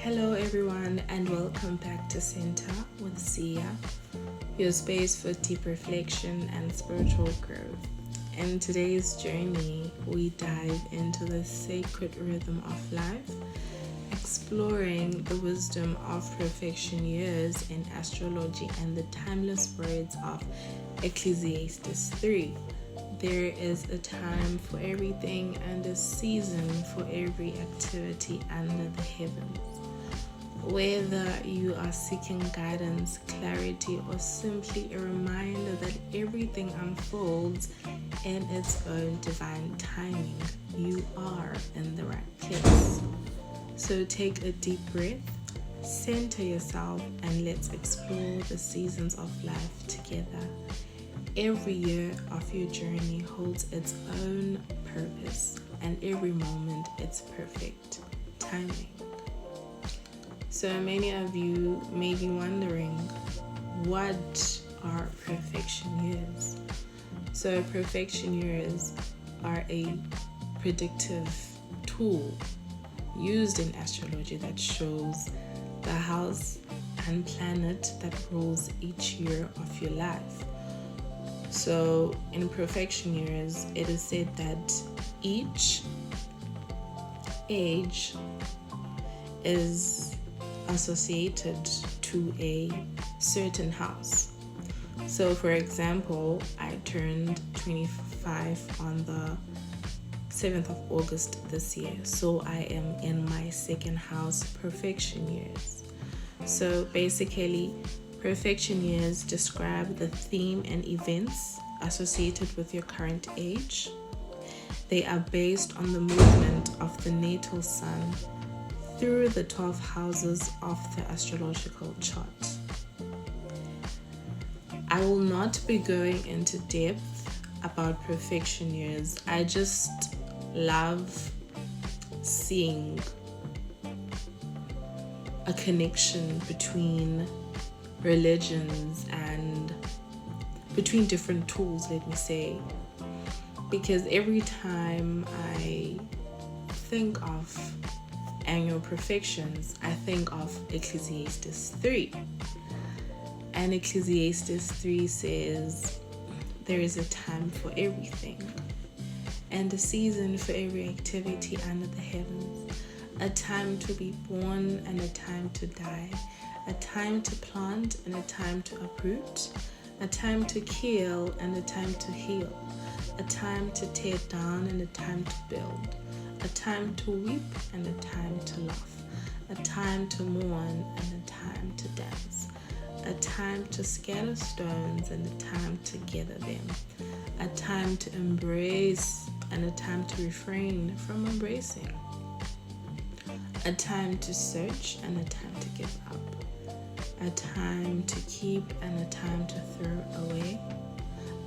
Hello, everyone, and welcome back to Center with Sia, your space for deep reflection and spiritual growth. In today's journey, we dive into the sacred rhythm of life, exploring the wisdom of perfection years in astrology and the timeless words of Ecclesiastes 3. There is a time for everything and a season for every activity under the heavens. Whether you are seeking guidance, clarity, or simply a reminder that everything unfolds in its own divine timing, you are in the right place. So take a deep breath, center yourself, and let's explore the seasons of life together. Every year of your journey holds its own purpose, and every moment its perfect timing. So many of you may be wondering, what are perfection years? So perfection years are a predictive tool used in astrology that shows the house and planet that rules each year of your life. So in perfection years, it is said that each age is associated to a certain house. So for example, I turned 25 on the 7th of August this year. So I am in my second house perfection years. So basically, perfection years describe the theme and events associated with your current age. They are based on the movement of the natal sun through the 12 houses of the astrological chart. I will not be going into depth about perfection years. I just love seeing a connection between religions and between different tools, let me say, because every time I think of annual perfections, I think of Ecclesiastes 3. And Ecclesiastes 3 says there is a time for everything and a season for every activity under the heavens, a time to be born and a time to die, a time to plant and a time to uproot, a time to kill and a time to heal, a time to tear down and a time to build, a time to weep and a time to laugh, a time to mourn and a time to dance, a time to scatter stones and a time to gather them, a time to embrace and a time to refrain from embracing, a time to search and a time to give up, a time to keep and a time to throw away,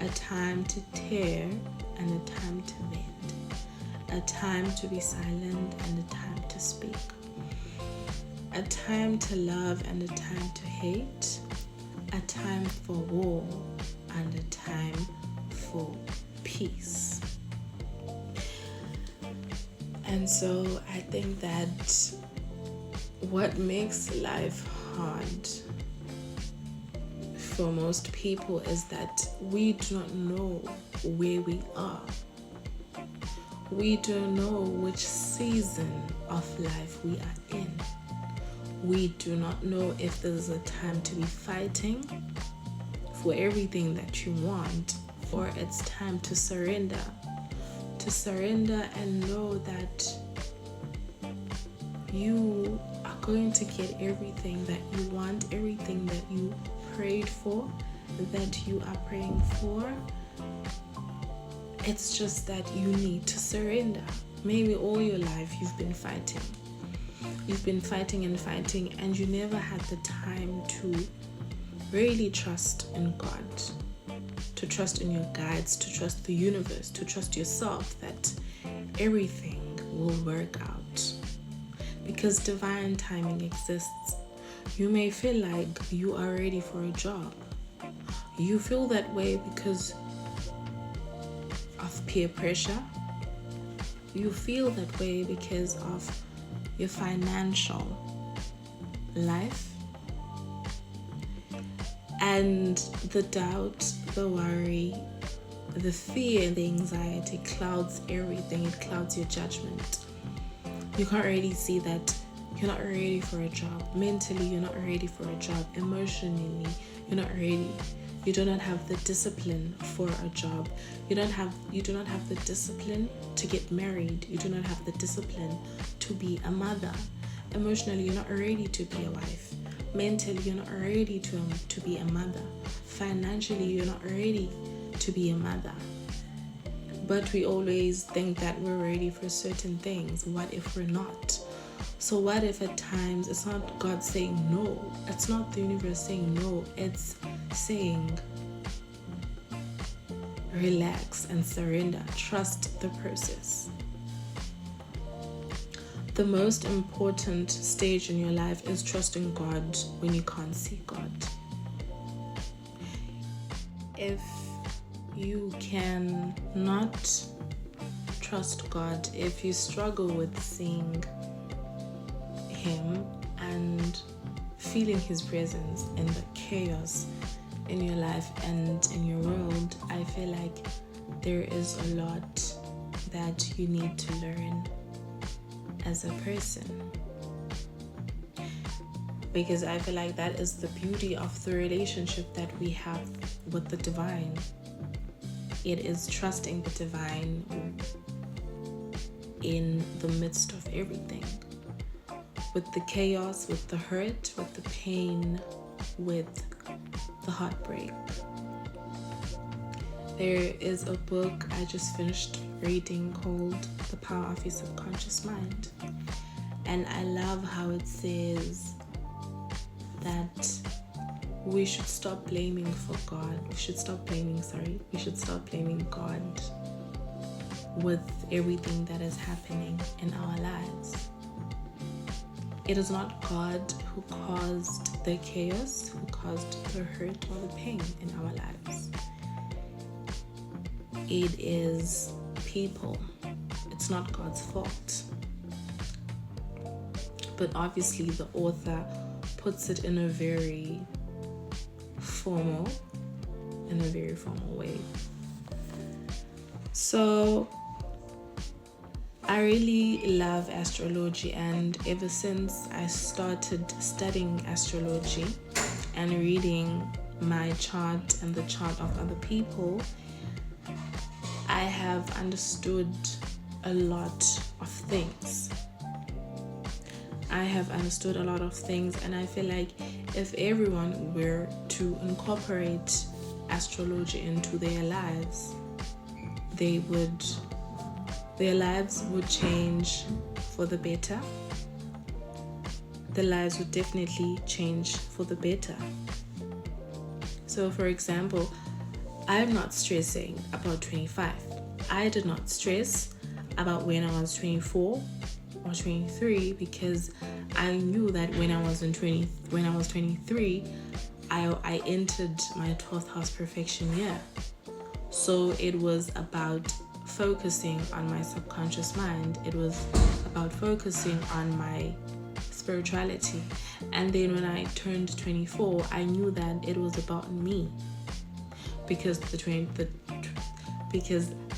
a time to tear and a time to mend, a time to be silent and a time to speak, a time to love and a time to hate, a time for war and a time for peace. And so I think that what makes life hard for most people is that we do not know where we are. We don't know which season of life we are in. We do not know if there's a time to be fighting for everything that you want, or it's time to surrender. To surrender and know that you are going to get everything that you want, everything that you prayed for, that you are praying for. It's just that you need to surrender. Maybe all your life you've been fighting. You've been fighting and you never had the time to really trust in God, to trust in your guides, to trust the universe, to trust yourself that everything will work out. Because divine timing exists. You may feel like you are ready for a job. You feel that way because of peer pressure. You feel that way because of your financial life. And the doubt, the worry, the fear and the anxiety clouds everything. It clouds your judgment. You can't really see that you're not ready for a job. Mentally, you're not ready for a job. Emotionally, you're not ready. You do not have the discipline for a job. You do not have the discipline to get married. You do not have the discipline to be a mother. Emotionally, you're not ready to be a wife. Mentally, you're not ready to be a mother. Financially, you're not ready to be a mother. But we always think that we're ready for certain things. What if we're not? So what if at times it's not God saying no? It's not the universe saying no. It's saying relax and surrender. Trust the process. The most important stage in your life is trusting God when you can't see God. If you can not trust God, if you struggle with seeing Him and feeling His presence in the chaos in your life and in your world, I feel like there is a lot that you need to learn as a person, because I feel like that is the beauty of the relationship that we have with the divine. It is trusting the divine in the midst of everything, with the chaos, with the hurt, with the pain, with the heartbreak. There is a book I just finished reading called The Power of Your Subconscious Mind. And I love how it says that we should stop blaming God with everything that is happening in our lives. It is not God who caused the chaos, who caused the hurt or the pain in our lives. It is people. It's not God's fault. But obviously the author puts it in a very formal way. So I really love astrology, and ever since I started studying astrology and reading my chart and the chart of other people, I have understood a lot of things. And I feel like if everyone were to incorporate astrology into their lives, their lives would change for the better. The lives would definitely change for the better. So for example, I'm not stressing about 25. I did not stress about when I was 24 or 23, because I knew that when I was 23, I entered my 12th house perfection year. So it was about focusing on my subconscious mind. It was about focusing on my spirituality. And then when I turned 24, I knew that it was about me, because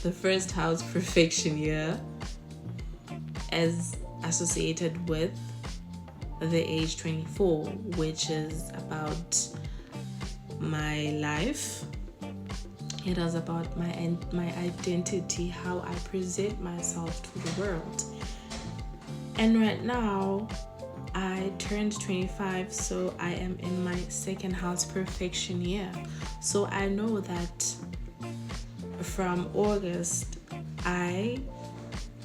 the first house perfection year is associated with the age 24, which is about my life. It is about my identity, how I present myself to the world. And right now, I turned 25, so I am in my second house perfection year. So I know that from August, I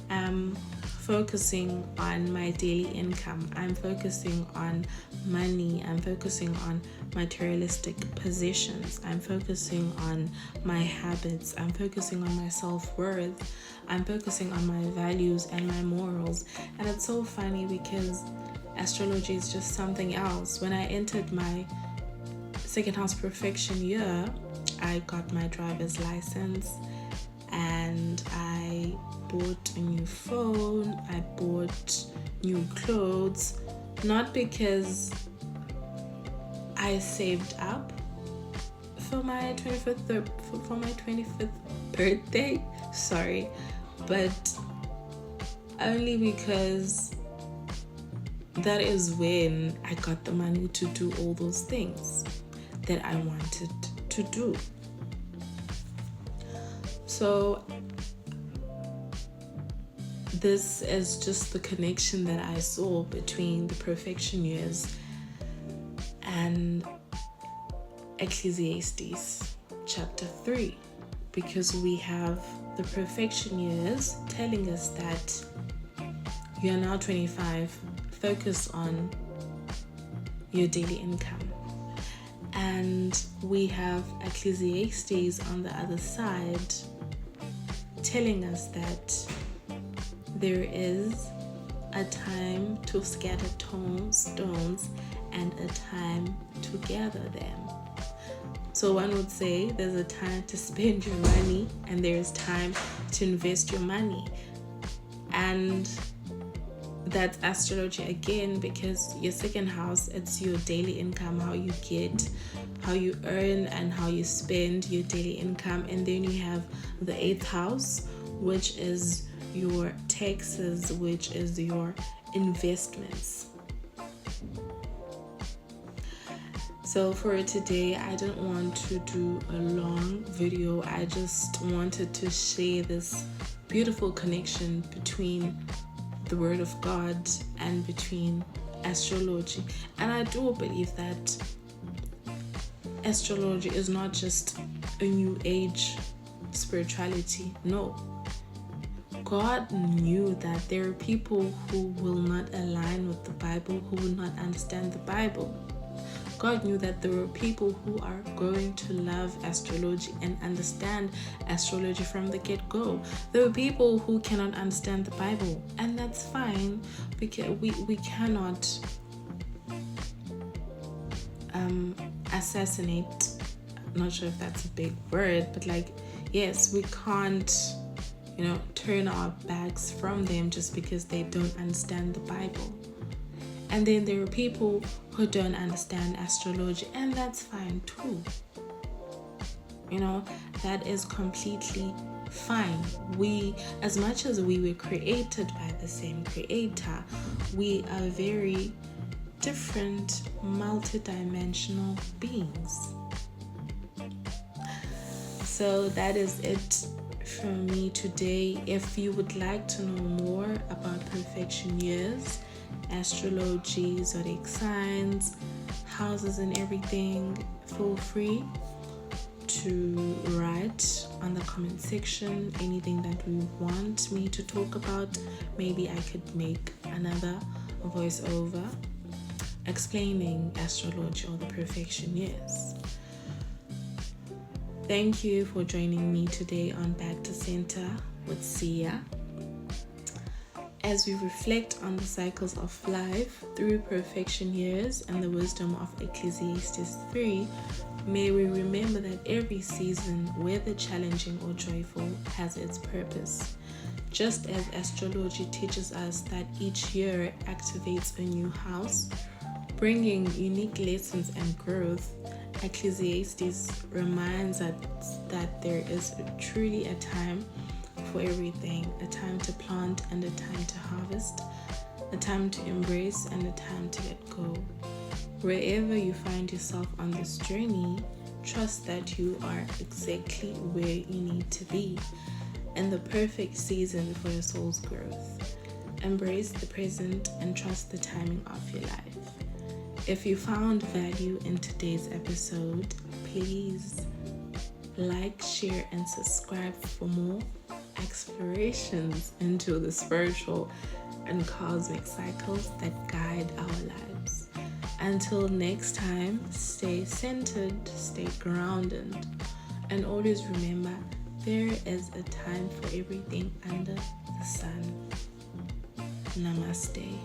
am focusing on my daily income. I'm focusing on money. I'm focusing on materialistic possessions. I'm focusing on my habits. I'm focusing on my self-worth. I'm focusing on my values and my morals. And it's so funny because astrology is just something else. When I entered my second house perfection year, I got my driver's license and I bought a new phone. I bought new clothes, not because I saved up for my 25th birthday. Sorry, but only because that is when I got the money to do all those things that I wanted to do. So this is just the connection that I saw between the perfection years and Ecclesiastes chapter 3, because we have the perfection years telling us that you are now 25, focus on your daily income. And we have Ecclesiastes on the other side telling us that there is a time to scatter stones and a time to gather them. So one would say there's a time to spend your money and there's time to invest your money. And that's astrology again, because your second house, it's your daily income, how you get, how you earn, and how you spend your daily income. And then you have the 8th house, which is your taxes, which is your investments. So for today, I don't want to do a long video. I just wanted to share this beautiful connection between the Word of God and between astrology. And I do believe that astrology is not just a new age spirituality. No. God knew that there are people who will not align with the Bible, who will not understand the Bible. God knew that there were people who are going to love astrology and understand astrology from the get-go. There were people who cannot understand the Bible, and that's fine, because we cannot assassinate. I'm not sure if that's a big word, but yes, we can't turn our backs from them just because they don't understand the Bible. And then there are people who don't understand astrology, and that's fine too. That is completely fine. We, as much as we were created by the same creator, we are very different, multidimensional beings. So that is it from me today. If you would like to know more about perfection years, astrology, zodiac signs, houses and everything, feel free to write on the comment section anything that you want me to talk about. Maybe I could make another voiceover explaining astrology or the perfection years. Thank you for joining me today on Back to Center with Sia. As we reflect on the cycles of life through perfection years and the wisdom of Ecclesiastes 3, may we remember that every season, whether challenging or joyful, has its purpose. Just as astrology teaches us that each year activates a new house, bringing unique lessons and growth, Ecclesiastes reminds us that there is truly a time for everything, a time to plant and a time to harvest, a time to embrace and a time to let go. Wherever you find yourself on this journey, trust that you are exactly where you need to be, in the perfect season for your soul's growth. Embrace the present and trust the timing of your life. If you found value in today's episode, please like, share, and subscribe for more explorations into the spiritual and cosmic cycles that guide our lives. Until next time, stay centered, stay grounded, and always remember there is a time for everything under the sun. Namaste.